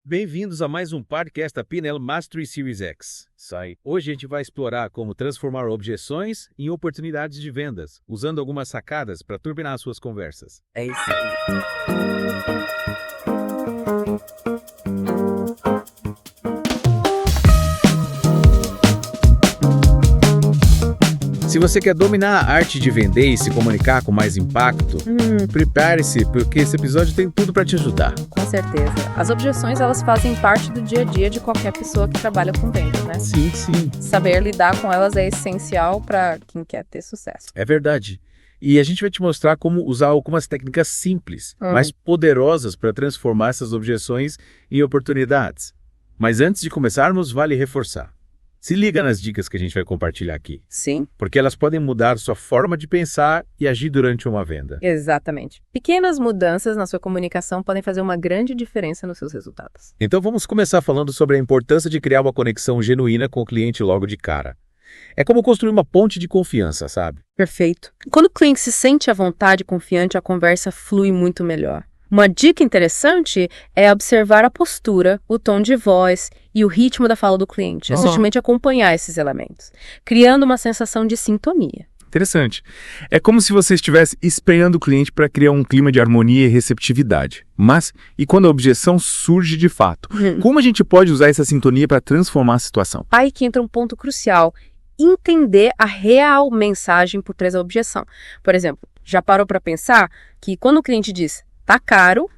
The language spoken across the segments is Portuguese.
Bem-vindos a mais um podcast da P&L Mastery Series X. Hoje a gente vai explorar como transformar objeções em oportunidades de vendas, usando algumas sacadas para turbinar suas conversas. É isso aí. Se você quer dominar a arte de vender e se comunicar com mais impacto, prepare-se, porque esse episódio tem tudo para te ajudar. Com certeza. As objeções, elas fazem parte do dia a dia de qualquer pessoa que trabalha com vendas, né? Sim. Saber lidar com elas é essencial para quem quer ter sucesso. É verdade. E a gente vai te mostrar como usar algumas técnicas simples, mas poderosas para transformar essas objeções em oportunidades. Mas antes de começarmos, vale reforçar. Se liga nas dicas que a gente vai compartilhar aqui, Sim, porque elas podem mudar sua forma de pensar e agir durante uma venda. Exatamente. Pequenas mudanças na sua comunicação podem fazer uma grande diferença nos seus resultados. Então vamos começar falando sobre a importância de criar uma conexão genuína com o cliente logo de cara. É como construir uma ponte de confiança, sabe? Perfeito. Quando o cliente se sente à vontade e confiante, a conversa flui muito melhor. Uma dica interessante é observar a postura, o tom de voz e o ritmo da fala do cliente. É simplesmente acompanhar esses elementos, criando uma sensação de sintonia. Interessante. É como se você estivesse espelhando o cliente para criar um clima de harmonia e receptividade. Mas, e quando a objeção surge de fato? Como a gente pode usar essa sintonia para transformar a situação? Aí que entra um ponto crucial: entender a real mensagem por trás da objeção. Por exemplo, já parou para pensar que quando o cliente diz "tá caro",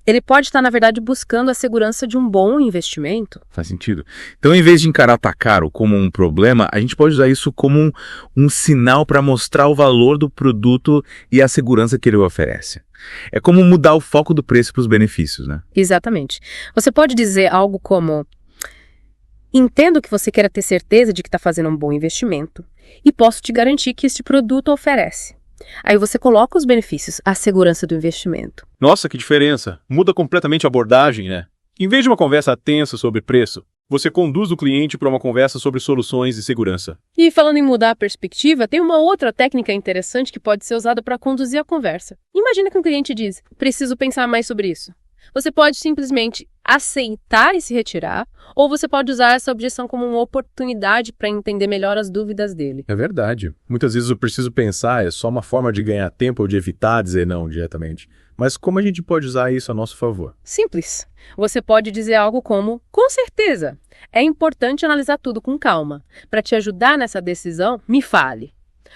ele pode estar, na verdade, buscando a segurança de um bom investimento? Faz sentido. Então, em vez de encarar tá caro como um problema, a gente pode usar isso como um sinal para mostrar o valor do produto e a segurança que ele oferece. É como mudar o foco do preço para os benefícios, né? Exatamente. Você pode dizer algo como: entendo que você quer ter certeza de que está fazendo um bom investimento e posso te garantir que este produto oferece. Aí você coloca os benefícios, a segurança do investimento. Nossa, que diferença! Muda completamente a abordagem, né? Em vez de uma conversa tensa sobre preço, você conduz o cliente para uma conversa sobre soluções e segurança. E falando em mudar a perspectiva, tem uma outra técnica interessante que pode ser usada para conduzir a conversa. Imagina que um cliente diz: preciso pensar mais sobre isso. Você pode simplesmente aceitar e se retirar, ou você pode usar essa objeção como uma oportunidade para entender melhor as dúvidas dele. É verdade. Muitas vezes o preciso pensar é só uma forma de ganhar tempo ou de evitar dizer não diretamente. Mas como a gente pode usar isso a nosso favor? Simples. Você pode dizer algo como: com certeza, é importante analisar tudo com calma. Para te ajudar nessa decisão, me fale.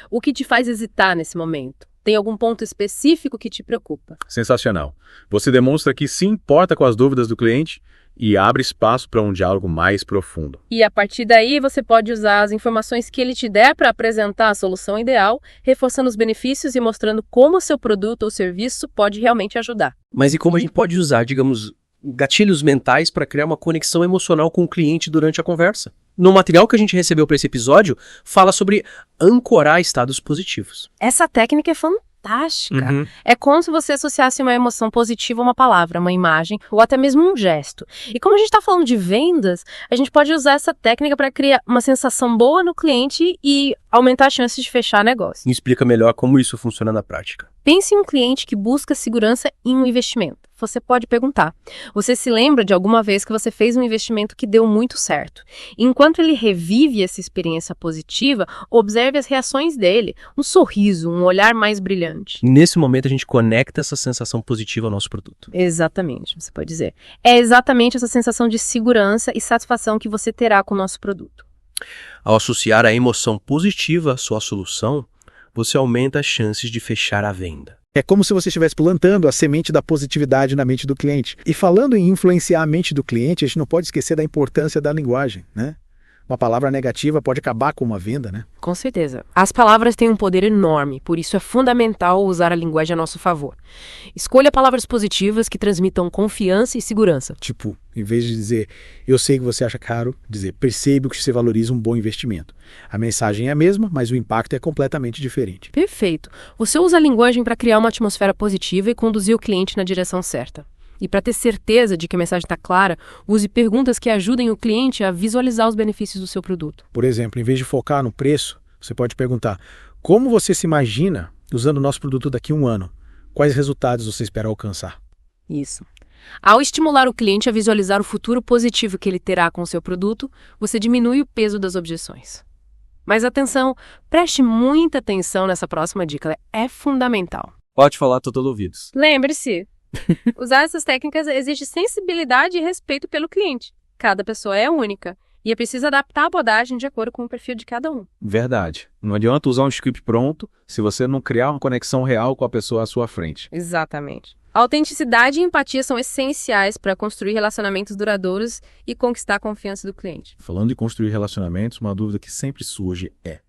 O que te faz hesitar nesse momento? Tem algum ponto específico que te preocupa? Sensacional. Você demonstra que se importa com as dúvidas do cliente e abre espaço para um diálogo mais profundo. E a partir daí, você pode usar as informações que ele te der para apresentar a solução ideal, reforçando os benefícios e mostrando como o seu produto ou serviço pode realmente ajudar. mas e como a gente pode usar, digamos, gatilhos mentais para criar uma conexão emocional com o cliente durante a conversa? No material que a gente recebeu para esse episódio, fala sobre ancorar estados positivos. Essa técnica é fantástica. É como se você associasse uma emoção positiva a uma palavra, uma imagem ou até mesmo um gesto. E como a gente está falando de vendas, a gente pode usar essa técnica para criar uma sensação boa no cliente e aumentar as chances de fechar negócio. E explica melhor como isso funciona na prática. Pense em um cliente que busca segurança em um investimento. Você pode perguntar: você se lembra de alguma vez que você fez um investimento que deu muito certo? Enquanto ele revive essa experiência positiva, observe as reações dele, um sorriso, um olhar mais brilhante. E nesse momento a gente conecta essa sensação positiva ao nosso produto. Exatamente, você pode dizer. É exatamente essa sensação de segurança e satisfação que você terá com o nosso produto. Ao associar a emoção positiva à sua solução, você aumenta as chances de fechar a venda. É como se você estivesse plantando a semente da positividade na mente do cliente. E falando em influenciar a mente do cliente, a gente não pode esquecer da importância da linguagem, né? Uma palavra negativa pode acabar com uma venda, né? Com certeza. As palavras têm um poder enorme, por isso é fundamental usar a linguagem a nosso favor. Escolha palavras positivas que transmitam confiança e segurança. Tipo, em vez de dizer "eu sei que você acha caro", dizer "percebo que você valoriza um bom investimento". A mensagem é a mesma, mas o impacto é completamente diferente. Perfeito. Você usa a linguagem para criar uma atmosfera positiva e conduzir o cliente na direção certa. E para ter certeza de que a mensagem está clara, use perguntas que ajudem o cliente a visualizar os benefícios do seu produto. Por exemplo, em vez de focar no preço, você pode perguntar: como você se imagina usando o nosso produto daqui a um ano? Quais resultados você espera alcançar? Isso. Ao estimular o cliente a visualizar o futuro positivo que ele terá com o seu produto, você diminui o peso das objeções. Mas atenção, preste muita atenção nessa próxima dica, ela é fundamental. Pode falar, tô todo ouvidos. Lembre-se, usar essas técnicas exige sensibilidade e respeito pelo cliente. Cada pessoa é única e é preciso adaptar a abordagem de acordo com o perfil de cada um. Verdade. Não adianta usar um script pronto se você não criar uma conexão real com a pessoa à sua frente. Exatamente. Autenticidade e empatia são essenciais para construir relacionamentos duradouros e conquistar a confiança do cliente. Falando em construir relacionamentos, uma dúvida que sempre surge é: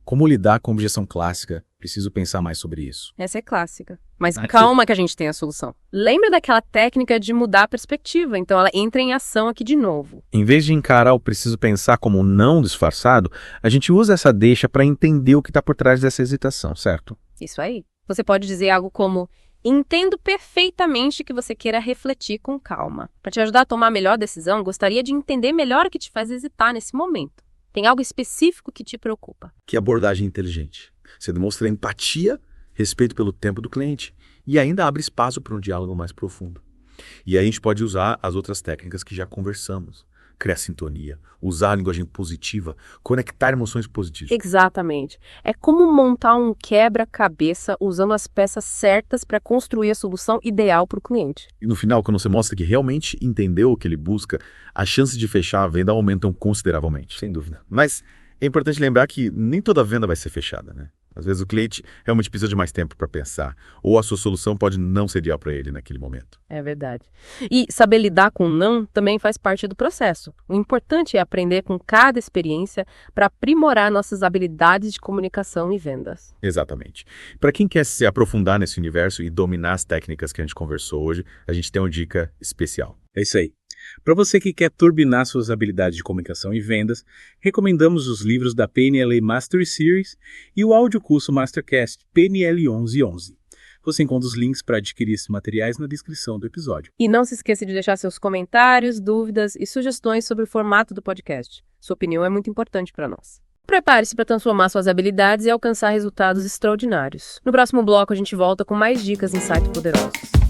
como lidar com a objeção clássica? Preciso pensar mais sobre isso. Essa é clássica. Mas calma que a gente tem a solução. Lembra daquela técnica de mudar a perspectiva? Então ela entra em ação aqui de novo. Em vez de encarar o preciso pensar como um não disfarçado, a gente usa essa deixa para entender o que está por trás dessa hesitação, certo? Isso aí. Você pode dizer algo como: entendo perfeitamente que você queira refletir com calma. Para te ajudar a tomar a melhor decisão, gostaria de entender melhor o que te faz hesitar nesse momento. Tem algo específico que te preocupa? Que abordagem inteligente. Você demonstra empatia, respeito pelo tempo do cliente e ainda abre espaço para um diálogo mais profundo. E aí a gente pode usar as outras técnicas que já conversamos. Criar sintonia, usar a linguagem positiva, conectar emoções positivas. Exatamente. É como montar um quebra-cabeça usando as peças certas para construir a solução ideal para o cliente. E no final, quando você mostra que realmente entendeu o que ele busca, as chances de fechar a venda aumentam consideravelmente. Sem dúvida. Mas é importante lembrar que nem toda venda vai ser fechada, né? Às vezes o cliente realmente precisa de mais tempo para pensar, ou a sua solução pode não ser ideal para ele naquele momento. É verdade. E saber lidar com o não também faz parte do processo. O importante é aprender com cada experiência para aprimorar nossas habilidades de comunicação e vendas. Exatamente. Para quem quer se aprofundar nesse universo e dominar as técnicas que a gente conversou hoje, a gente tem uma dica especial. É isso aí. Para você que quer turbinar suas habilidades de comunicação e vendas, recomendamos os livros da PNL Mastery Series e o audiocurso Mastercast PNL 1111. Você encontra os links para adquirir esses materiais na descrição do episódio. E não se esqueça de deixar seus comentários, dúvidas e sugestões sobre o formato do podcast. Sua opinião é muito importante para nós. Prepare-se para transformar suas habilidades e alcançar resultados extraordinários. No próximo bloco, a gente volta com mais dicas e insights poderosos.